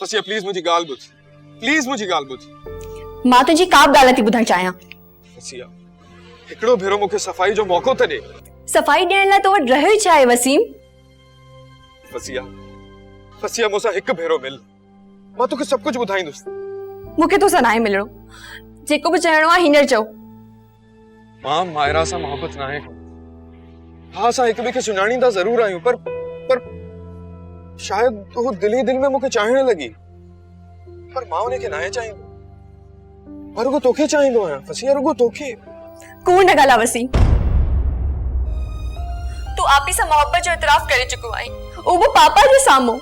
फसिया please मुझी गाल बुझ, प्लीज मुझी गाल बुझ। मां तुझी काब गाल थी ॿुधण चाहियां। फसिया हिकड़ो भेरो मूंखे सफ़ाई जो मौको त ॾे। सफ़ाई ॾियण लाइ तो वटि रहियो ई छा आहे वसीम? फसिया फसिया मूंसां हिकु भेरो मिल, मां तोखे सभु कुझु ॿुधाईंदुसि। मूंखे तोसां नाहे मिलणो, जेको बि चवणो आहे हींअर चओ। मां मायरा सां मोहब्बत नाहे। हाँ असां हिक ॿिए खे सुञाणींदा ज़रूर आहियूं, पर शायद वो दिल ही दिल में मूंखे चाहण लॻी, पर मां उनखे नाहे चाहींदो। मां रुगो तोखे चाहींदो आहियां फसिया, रुगो तोखे। कूड़ न ॻाल्हि वसीम, तू आपी सां मोहब्बत जो इतराफ़ करे चुको आई, वो पापा जे साम्हूं।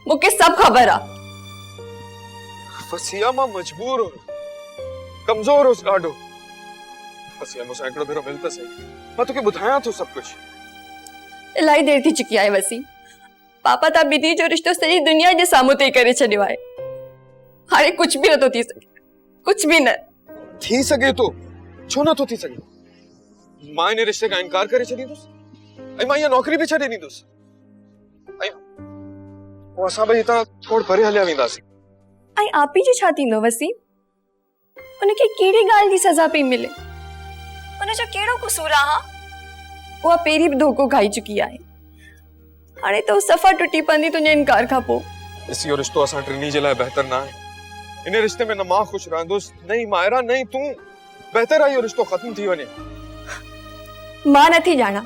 मूंखे सभु ख़बर आहे। फसिया मां मजबूर हो, कमज़ोर होस ॾाढो। फसिया मूंसां हिकड़ो भेरो मिल त सही, मां तोखे ॿुधायां थो सभु कुझु। इलाही देर थी चुकी आहे वसीम। पापा ता बिधी जो रिश्तो सॼी दुनिया जे साम्हूं तय करे छॾियो आहे। हाणे कुछ भी नथो थी सके, कुछ भी न थी सके तो छो नथो थी सके? मां इन रिश्ते का इनकार करे छॾींदुसि ऐं मां इहा नौकरी बि छॾे ॾींदुसि ऐं पोइ असां ॿई हितां थोरो परे हलिया वेंदासीं। ऐं आपी जो छा थींदो वसीम? उनखे कहिड़ी ॻाल्हि जी सज़ा पई मिले? उनजो कहिड़ो कसूर आहे? उहा पहिरीं बि धोखो खाई चुकी आहे। हाणे तो सफ़ा टुटी पवंदी तुंहिंजे इनकार खां पोइ। इहो रिश्तो असां टिनी जे लाइ बहितर न आहे। इन रिश्ते में न मां ख़ुशि रहंदुसि, न ही मायरा, न ही तूं। बहितर आहे इहो रिश्तो ख़त्म थी वञे। मां नथी ॼाणा,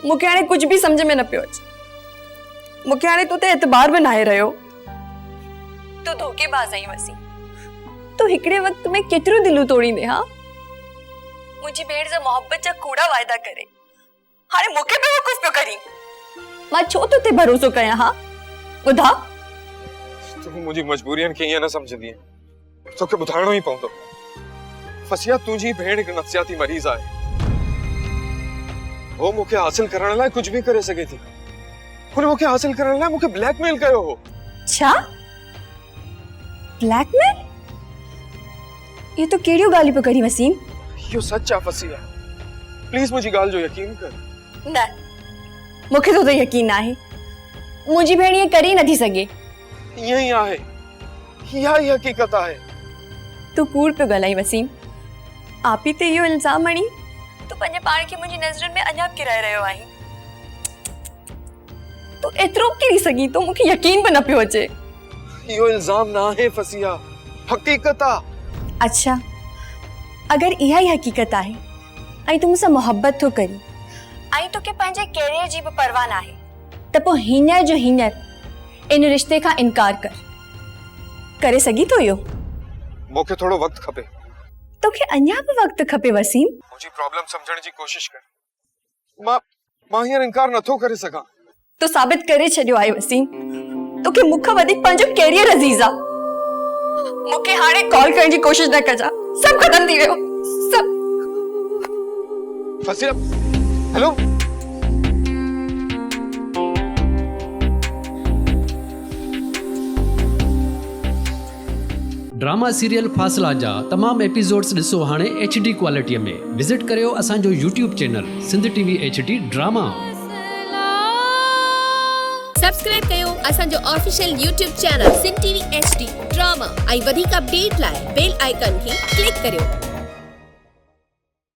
मूंखे हाणे कुछ भी समझ में न पियो अचे। मूंखे हाणे तो ते एतबार बि नाहे रहियो। तू धोखेबाज़ आहीं वसीम। तू हिकड़े वक्त में केतिरो दिलू तोड़ींदे। हाँ मुंहिंजी भेण सां मोहब्बत जा कूड़ा वाइदा करे हाणे मूंखे बेवकूफ़ पियो करी। मां छो तो ते भरोसो कयां? हाँ ॿुधा, तू मुंहिंजी मजबूरियन खे ईअं न समझंदी आहे, तोखे ॿुधाइणो ई पवंदो। फसिया तुंहिंजी भेण हिकु नफ़्सियाती मरीज़ आहे। वो मूंखे हासिल करण लाइ कुछ भी करे सके थी। हुन मूंखे हासिल करण लाइ मूंखे ब्लैकमेल कयो हो। छा ब्लैकमेल? ये तो कहिड़ियूं ॻाल्हियूं पियो करी वसीम? इहो सच आहे फसिया, प्लीज मुंहिंजी ॻाल्हि जो यकीन कर। न मूंखे तो यकीन आहे। मुंहिंजी भेण ईअं करे नथी सघे। ईअं ई आहे, इहा ई हक़ीक़त आहे। तू कूड़ पियो ॻाल्हाई वसीम। आपी ते इहो इल्ज़ाम हणी तू पंहिंजे पाण खे मुंहिंजी नज़रुनि में अञा किराए रहियो आहीं। तू एतिरो किरी सघीं तो? मूंखे यकीन भी न पियो अचे। इहो इल्ज़ाम न आहे फसिया, हक़ीक़त आहे। अच्छा अगर इहा ही हक़ीक़त आहे ऐं तू मूंसां मोहब्बत थो करी ऐं तोखे पंहिंजे कैरियर जी भी परवाह नाहे, त पोइ हींअर जो हींअर इन रिश्ते खां इनकार करे सघी तो इहो? मूंखे थोड़ो वक्त खपे। तोखे अञा भी वक्त खपे वसीम? मुंहिंजी प्रॉब्लम समझण जी कोशिश कर। मां हींअर इनकार नथो करे सघां। तो साबित करे छॾियो आहे वसीम। तोखे मूंखां वधीक पंहिंजो कैरियर अज़ीज़ आहे। मूंखे हाणे कॉल करण जी कोशिश न कजा, सब खत्म थी वियो सब। फसिया हेलो, ड्रामा सीरियल फासला जा तमाम एपिसोड्स ॾिसो हाणे HD क्वालिटीअ में। विज़िट करियो असांजो YouTube channel Sindh TV HD drama. Subscribe कयो असांजो official YouTube channel Sindh TV HD drama ऐं वधीक अपडेट लाइ बेल आइकन खे क्लिक करियो।